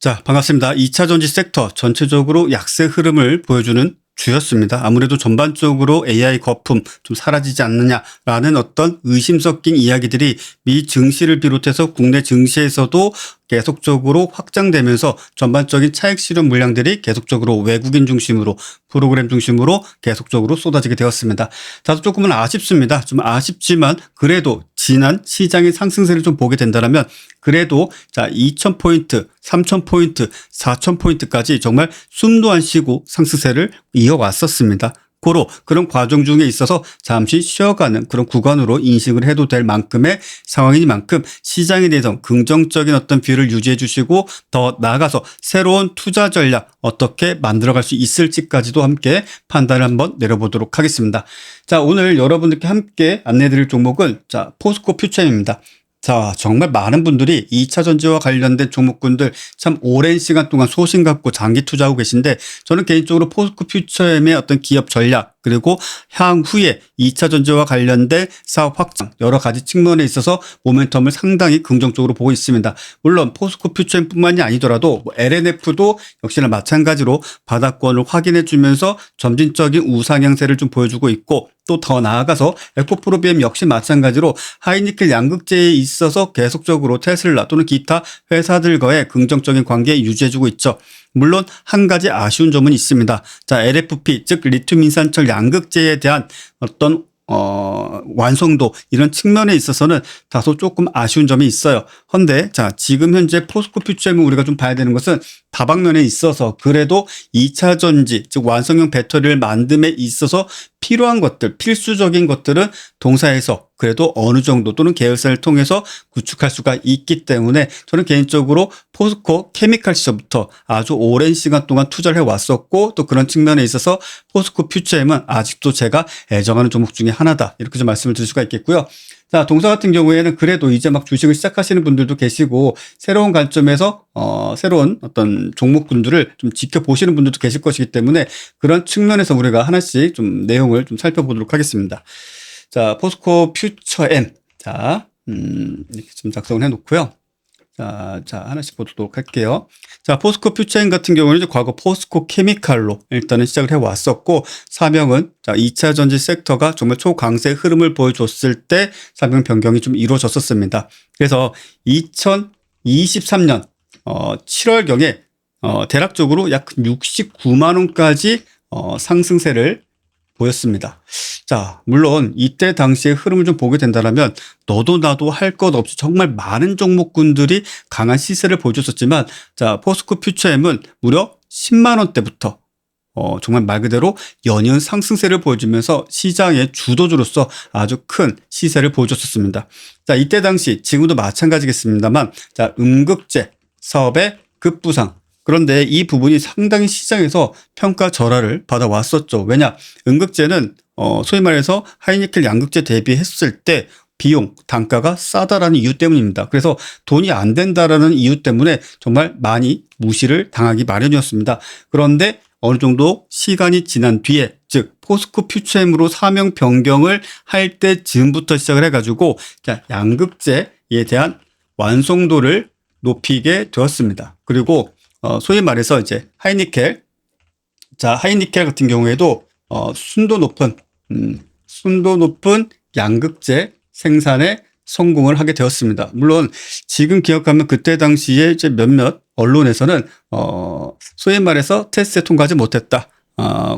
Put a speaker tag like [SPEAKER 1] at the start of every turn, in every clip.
[SPEAKER 1] 자, 반갑습니다. 2차 전지 섹터 전체적으로 약세 흐름을 보여주는 주였습니다. 아무래도 전반적으로 AI 거품 좀 사라지지 않느냐라는 어떤 의심 섞인 이야기들이 미 증시를 비롯해서 국내 증시에서도 계속적으로 확장되면서 전반적인 차익 실현 물량들이 계속적으로 외국인 중심으로 프로그램 중심으로 계속적으로 쏟아지게 되었습니다. 다소 조금은 아쉽습니다. 좀 아쉽지만 그래도 지난 시장의 상승세를 좀 보게 된다면 그래도 자 2,000포인트, 3,000포인트, 4,000포인트까지 정말 숨도 안 쉬고 상승세를 이어왔었습니다. 그런 과정 중에 있어서 잠시 쉬어가는 그런 구간으로 인식을 해도 될 만큼의 상황이니만큼 시장에 대해서 긍정적인 어떤 뷰를 유지해 주시고 더 나아가서 새로운 투자 전략 어떻게 만들어갈 수 있을지까지도 함께 판단을 한번 내려보도록 하겠습니다. 자, 오늘 여러분들께 함께 안내해 드릴 종목은 자, 포스코 퓨처엠입니다. 자, 정말 많은 분들이 2차 전지와 관련된 종목군들 참 오랜 시간 동안 소신 갖고 장기 투자하고 계신데 저는 개인적으로 포스코 퓨처엠의 어떤 기업 전략 그리고 향후에 2차 전지와 관련된 사업 확장 여러 가지 측면에 있어서 모멘텀을 상당히 긍정적으로 보고 있습니다. 물론 포스코 퓨처엠뿐만이 아니더라도 LNF도 역시나 마찬가지로 바닥권을 확인해 주면서 점진적인 우상향세를 좀 보여주고 있고 또 더 나아가서 에코프로비엠 역시 마찬가지로 하이니켈 양극재에 있어서 계속적으로 테슬라 또는 기타 회사들과의 긍정적인 관계 유지해주고 있죠. 물론 한 가지 아쉬운 점은 있습니다. 자, LFP 즉 리튬 인산철 양극재에 대한 어떤 완성도 이런 측면에 있어서는 다소 조금 아쉬운 점이 있어요. 헌데 자, 지금 현재 포스코 퓨처엠을 우리가 좀 봐야 되는 것은 다방면에 있어서 그래도 2차 전지 즉 완성형 배터리를 만듦에 있어서 필요한 것들 필수적인 것들은 동사에서 그래도 어느 정도 또는 계열사를 통해서 구축할 수가 있기 때문에 저는 개인적으로 포스코 케미칼 시절부터 아주 오랜 시간 동안 투자를 해왔었고 또 그런 측면에 있어서 포스코 퓨처엠은 아직도 제가 애정하는 종목 중에 하나다 이렇게 좀 말씀을 드릴 수가 있겠고요. 자, 동사 같은 경우에는 그래도 이제 막 주식을 시작하시는 분들도 계시고 새로운 관점에서 새로운 어떤 종목군들을 좀 지켜보시는 분들도 계실 것이기 때문에 그런 측면에서 우리가 하나씩 좀 내용을 좀 살펴보도록 하겠습니다. 자, 포스코 퓨처엠. 자, 이렇게 좀 작성을 해 놓고요. 자, 하나씩 보도록 할게요. 자, 포스코 퓨처엠 같은 경우는 이제 과거 포스코 케미칼로 일단은 시작을 해 왔었고, 사명은 자, 2차 전지 섹터가 정말 초강세 흐름을 보여줬을 때 사명 변경이 좀 이루어졌었습니다. 그래서 2023년 7월경에 대략적으로 약 69만 원까지 상승세를 보였습니다. 자, 물론 이때 당시의 흐름을 좀 보게 된다면 너도 나도 할 것 없이 정말 많은 종목군들이 강한 시세를 보여줬었지만 자, 포스코 퓨처엠은 무려 10만 원대부터 정말 말 그대로 연이은 상승세를 보여주면서 시장의 주도주로서 아주 큰 시세를 보여줬었습니다. 자, 이때 당시 지금도 마찬가지겠습니다만 자, 음극재 사업의 급부상 그런데 이 부분이 상당히 시장에서 평가 절하를 받아왔었죠. 왜냐? 음극재는 소위 말해서 하이니켈 양극재 대비했을 때 비용, 단가가 싸다라는 이유 때문입니다. 그래서 돈이 안 된다라는 이유 때문에 정말 많이 무시를 당하기 마련이었습니다. 그런데 어느 정도 시간이 지난 뒤에 즉 포스코 퓨처엠으로 사명 변경을 할 때쯤부터 시작을 해가지고 자, 양극재에 대한 완성도를 높이게 되었습니다. 그리고 소위 말해서 이제 하이니켈 같은 경우에도 순도 높은 양극재 생산에 성공을 하게 되었습니다. 물론 지금 기억하면 그때 당시에 이제 몇몇 언론에서는 소위 말해서 테스트에 통과하지 못했다.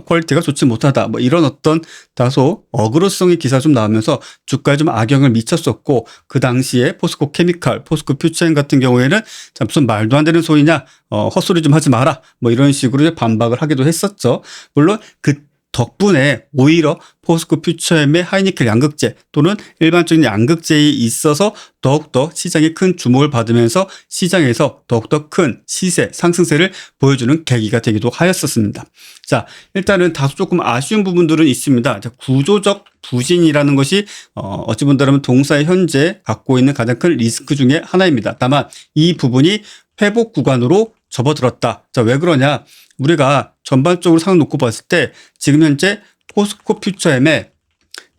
[SPEAKER 1] 퀄리티가 좋지 못하다. 뭐 이런 어떤 다소 어그로성의 기사가 좀 나오면서 주가에 좀 악영을 미쳤었고 그 당시에 포스코 케미칼, 포스코 퓨처엠 같은 경우에는 자, 무슨 말도 안 되는 소리냐, 헛소리 좀 하지 마라. 뭐 이런 식으로 반박을 하기도 했었죠. 물론 그 덕분에 오히려 포스코 퓨처엠의 하이니켈 양극재 또는 일반적인 양극재에 있어서 더욱더 시장에 큰 주목을 받으면서 시장에서 더욱더 큰 시세 상승세를 보여주는 계기가 되기도 하였었습니다. 자, 일단은 다소 조금 아쉬운 부분들은 있습니다. 자, 구조적 부진이라는 것이 어찌 본다면 동사의 현재 갖고 있는 가장 큰 리스크 중에 하나입니다. 다만 이 부분이 회복 구간으로 접어들었다. 자, 왜 그러냐? 우리가 전반적으로 상황 놓고 봤을 때 지금 현재 포스코 퓨처엠의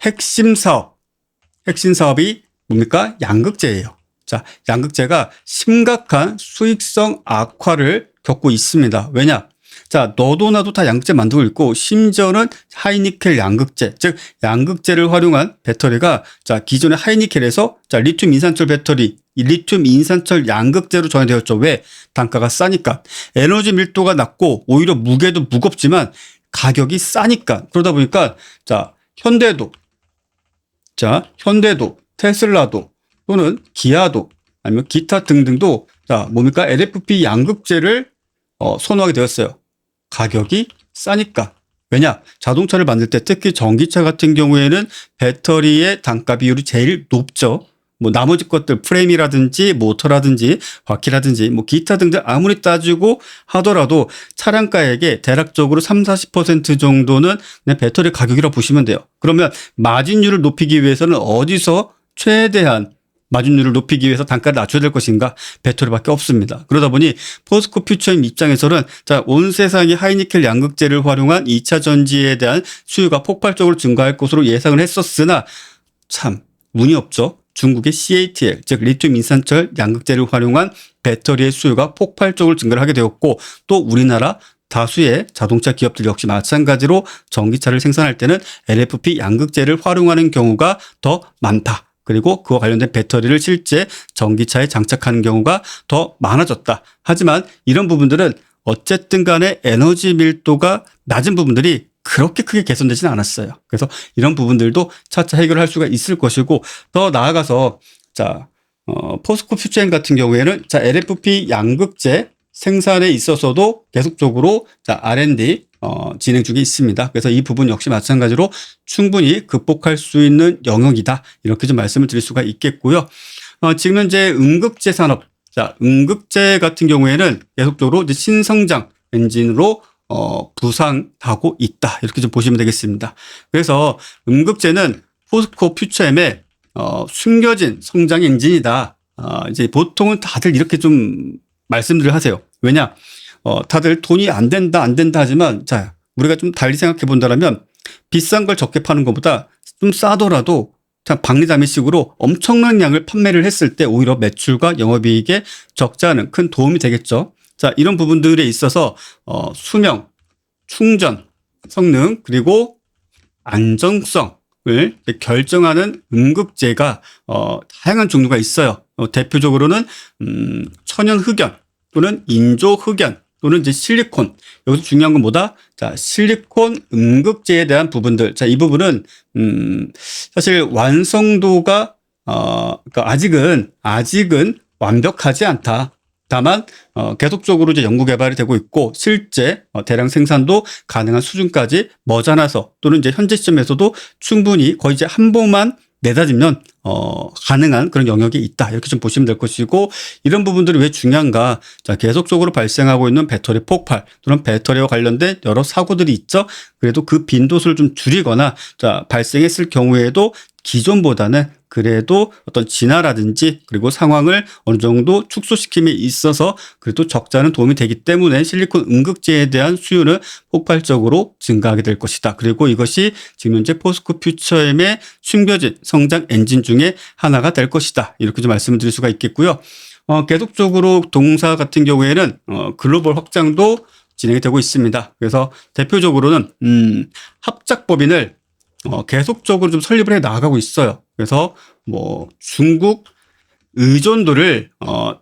[SPEAKER 1] 핵심 사업이 뭡니까? 양극재예요. 자, 양극재가 심각한 수익성 악화를 겪고 있습니다. 왜냐? 자, 너도 나도 다 양극재 만들고 있고, 심지어는 하이니켈 양극재, 즉 양극재를 활용한 배터리가 자, 기존의 하이니켈에서 자, 리튬 인산철 배터리, 이 리튬 인산철 양극재로 전환되었죠. 왜? 단가가 싸니까. 에너지 밀도가 낮고 오히려 무게도 무겁지만 가격이 싸니까. 그러다 보니까 자, 현대도, 테슬라도 또는 기아도 아니면 기타 등등도 자, 뭡니까? LFP 양극재를 선호하게 되었어요. 가격이 싸니까. 왜냐? 자동차를 만들 때 특히 전기차 같은 경우에는 배터리의 단가 비율이 제일 높죠. 뭐 나머지 것들 프레임이라든지 모터라든지 바퀴라든지 뭐 기타 등등 아무리 따지고 하더라도 차량가액의 대략적으로 30-40% 정도는 그냥 배터리 가격이라고 보시면 돼요. 그러면 마진율을 높이기 위해서는 어디서 최대한 마진율을 높이기 위해서 단가를 낮춰야 될 것인가? 배터리밖에 없습니다. 그러다 보니 포스코 퓨처엠 입장에서는 자, 온 세상이 하이니켈 양극재를 활용한 2차 전지에 대한 수요가 폭발적으로 증가할 것으로 예상을 했었으나 참 운이 없죠. 중국의 CATL, 즉 리튬 인산철 양극재를 활용한 배터리의 수요가 폭발적으로 증가를 하게 되었고, 또 우리나라 다수의 자동차 기업들 역시 마찬가지로 전기차를 생산할 때는 LFP 양극재를 활용하는 경우가 더 많다. 그리고 그와 관련된 배터리를 실제 전기차에 장착하는 경우가 더 많아졌다. 하지만 이런 부분들은 어쨌든 간에 에너지 밀도가 낮은 부분들이 그렇게 크게 개선되지는 않았어요. 그래서 이런 부분들도 차차 해결할 수가 있을 것이고, 더 나아가서 자, 포스코 퓨처엠 같은 경우에는 자, LFP 양극재 생산에 있어서도 계속적으로 자, R&D 진행 중에 있습니다. 그래서 이 부분 역시 마찬가지로 충분히 극복할 수 있는 영역이다. 이렇게 좀 말씀을 드릴 수가 있겠고요. 지금 현재 음극재 산업, 자, 음극재 같은 경우에는 계속적으로 이제 신성장 엔진으로 부상하고 있다. 이렇게 좀 보시면 되겠습니다. 그래서 음극재는 포스코 퓨처엠의 숨겨진 성장 엔진이다. 이제 보통은 다들 이렇게 좀 말씀들을 하세요. 왜냐? 다들 돈이 안 된다 하지만 자, 우리가 좀 달리 생각해 본다면 비싼 걸 적게 파는 것보다 좀 싸더라도 참 박리담의식으로 엄청난 양을 판매를 했을 때 오히려 매출과 영업이익에 적지 않은 큰 도움이 되겠죠. 자, 이런 부분들에 있어서 수명, 충전, 성능 그리고 안정성을 결정하는 음극재가 다양한 종류가 있어요. 대표적으로는 천연 흑연 또는 인조 흑연 또는 이제 실리콘. 여기서 중요한 건 뭐다? 자, 실리콘 음극재에 대한 부분들. 자, 이 부분은 사실 완성도가 그러니까 아직은 완벽하지 않다. 다만 계속적으로 이제 연구 개발이 되고 있고 실제 대량 생산도 가능한 수준까지 머지않아서 또는 이제 현재 시점에서도 충분히 거의 이제 한 번만 내다지면 가능한 그런 영역이 있다. 이렇게 좀 보시면 될 것이고, 이런 부분들이 왜 중요한가? 자, 계속적으로 발생하고 있는 배터리 폭발 또는 배터리와 관련된 여러 사고들이 있죠. 그래도 그 빈도수를 좀 줄이거나 자, 발생했을 경우에도 기존보다는 그래도 어떤 진화라든지 그리고 상황을 어느 정도 축소시킴에 있어서 그래도 적자는 도움이 되기 때문에 실리콘 음극재에 대한 수요는 폭발적으로 증가하게 될 것이다. 그리고 이것이 지금 현재 포스코 퓨처엠의 숨겨진 성장 엔진 중에 하나가 될 것이다. 이렇게 좀 말씀을 드릴 수가 있겠고요. 계속적으로 동사 같은 경우에는 글로벌 확장도 진행이 되고 있습니다. 그래서 대표적으로는 합작법인을 계속적으로 좀 설립을 해 나가고 있어요. 그래서 뭐 중국 의존도를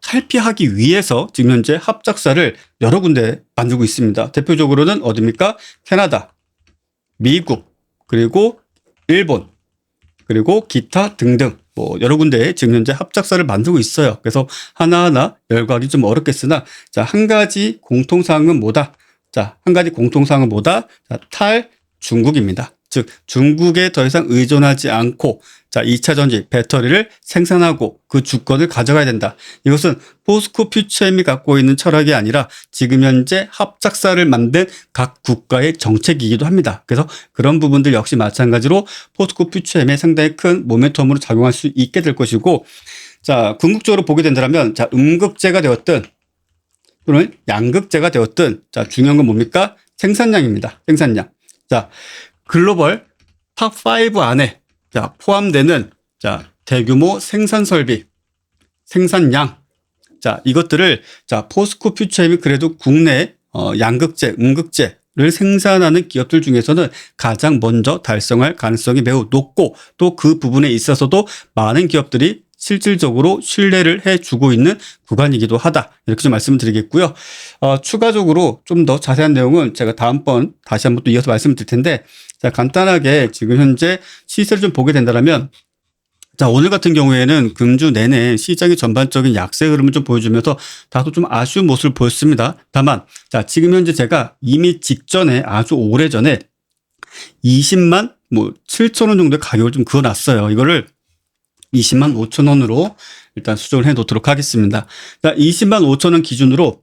[SPEAKER 1] 탈피하기 위해서 지금 현재 합작사를 여러 군데 만들고 있습니다. 대표적으로는 어디입니까? 캐나다, 미국, 그리고 일본, 그리고 기타 등등 뭐 여러 군데에 지금 현재 합작사를 만들고 있어요. 그래서 하나하나 열거하기 좀 어렵겠으나 자, 한 가지 공통사항은 뭐다? 자, 한 가지 공통사항은 뭐다? 자, 탈중국입니다. 즉 중국에 더 이상 의존하지 않고 자, 2차 전지 배터리를 생산하고 그 주권을 가져가야 된다. 이것은 포스코 퓨처엠이 갖고 있는 철학이 아니라 지금 현재 합작사를 만든 각 국가의 정책이기도 합니다. 그래서 그런 부분들 역시 마찬가지로 포스코 퓨처엠에 상당히 큰 모멘텀으로 작용할 수 있게 될 것이고, 자, 궁극적으로 보게 된다면 자, 음극재가 되었든 또는 양극재가 되었든 자, 중요한 건 뭡니까? 생산량입니다. 생산량. 자, 글로벌 탑5 안에 자, 포함되는 자, 대규모 생산 설비, 생산량. 자, 이것들을 포스코 퓨처엠이 그래도 국내 양극재, 음극재를 생산하는 기업들 중에서는 가장 먼저 달성할 가능성이 매우 높고 또 그 부분에 있어서도 많은 기업들이 실질적으로 신뢰를 해주고 있는 구간이기도 하다. 이렇게 좀 말씀을 드리겠고요. 추가적으로 좀 더 자세한 내용은 제가 다음번 다시 한번 또 이어서 말씀을 드릴 텐데, 자, 간단하게 지금 현재 시세를 좀 보게 된다면, 자, 오늘 같은 경우에는 금주 내내 시장의 전반적인 약세 흐름을 좀 보여주면서 다소 좀 아쉬운 모습을 보였습니다. 다만, 자, 지금 현재 제가 이미 직전에 아주 오래전에 20만 7천 원 정도의 가격을 좀 그어놨어요. 이거를 20만 5천 원으로 일단 수정을 해 놓도록 하겠습니다. 자, 20만 5천 원 기준으로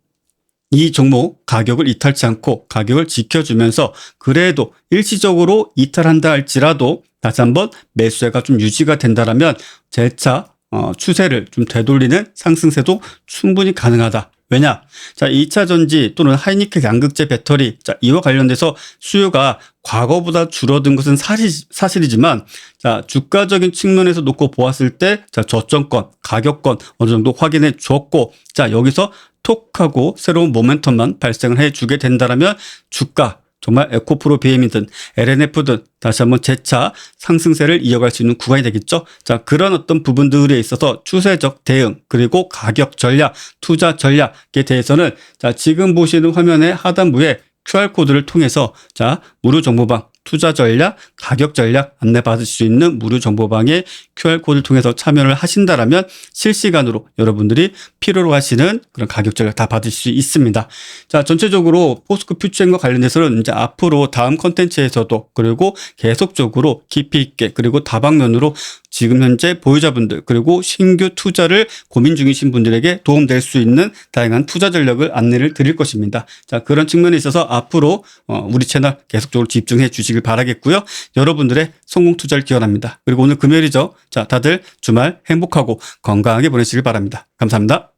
[SPEAKER 1] 이 종목 가격을 이탈치 않고 가격을 지켜주면서 그래도 일시적으로 이탈한다 할지라도 다시 한번 매수세가 좀 유지가 된다라면 재차 추세를 좀 되돌리는 상승세도 충분히 가능하다. 왜냐? 자, 2차 전지 또는 하이니켈 양극재 배터리, 자, 이와 관련돼서 수요가 과거보다 줄어든 것은 사실이지만, 자, 주가적인 측면에서 놓고 보았을 때, 자, 저점권, 가격권 어느 정도 확인해 주었고, 자, 여기서 톡 하고 새로운 모멘텀만 발생을 해 주게 된다라면 주가, 정말 에코프로 BM이든 LNF든 다시 한번 재차 상승세를 이어갈 수 있는 구간이 되겠죠. 자, 그런 어떤 부분들에 있어서 추세적 대응 그리고 가격 전략, 투자 전략에 대해서는 자, 지금 보시는 화면의 하단부에 QR코드를 통해서 자, 무료정보방 투자 전략, 가격 전략 안내받을 수 있는 무료 정보방에 QR코드를 통해서 참여를 하신다라면 실시간으로 여러분들이 필요로 하시는 그런 가격 전략 다 받을 수 있습니다. 자, 전체적으로 포스코 퓨처엠과 관련해서는 이제 앞으로 다음 컨텐츠에서도 그리고 계속적으로 깊이 있게 그리고 다방면으로 지금 현재 보유자분들 그리고 신규 투자를 고민 중이신 분들에게 도움될 수 있는 다양한 투자 전략을 안내를 드릴 것입니다. 자, 그런 측면에 있어서 앞으로 우리 채널 계속적으로 집중해 주시길 바라겠고요. 여러분들의 성공 투자를 기원합니다. 그리고 오늘 금요일이죠. 자, 다들 주말 행복하고 건강하게 보내시길 바랍니다. 감사합니다.